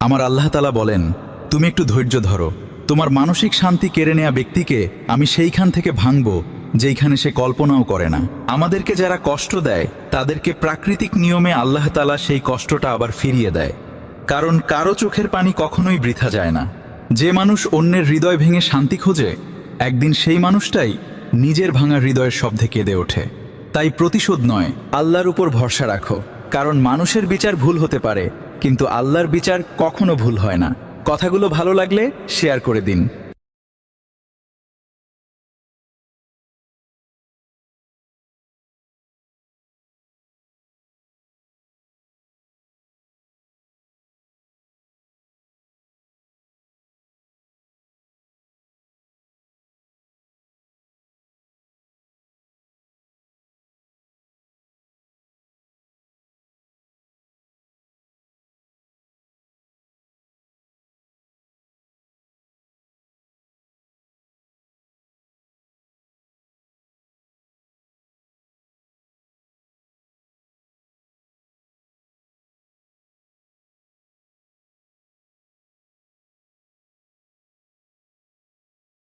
আমার আল্লাহ তাআলা বলেন, তুমি একটু ধৈর্য ধরো। তোমার মানসিক শান্তি কেড়ে নেয়া ব্যক্তিকে আমি সেইখান থেকে ভাঙব যেইখানে সে কল্পনাও করে না। আমাদেরকে যারা কষ্ট দেয় তাদেরকে প্রাকৃতিক নিয়মে আল্লাহ তাআলা সেই কষ্টটা আবার ফিরিয়ে দেয়। কারণ কারো চোখের পানি কখনোই বৃথা যায় না। যে মানুষ অন্যের হৃদয় ভেঙে শান্তি খোঁজে, একদিন সেই মানুষটাই নিজের ভাঙা হৃদয়ের শব্দে কেঁদে ওঠে। তাই প্রতিশোধ নয়, আল্লাহর উপর ভরসা রাখো। কারণ মানুষের বিচার ভুল হতে পারে, কিন্তু আল্লাহর বিচার কখনো ভুল হয় না। কথাগুলো ভালো লাগলে শেয়ার করে দিন।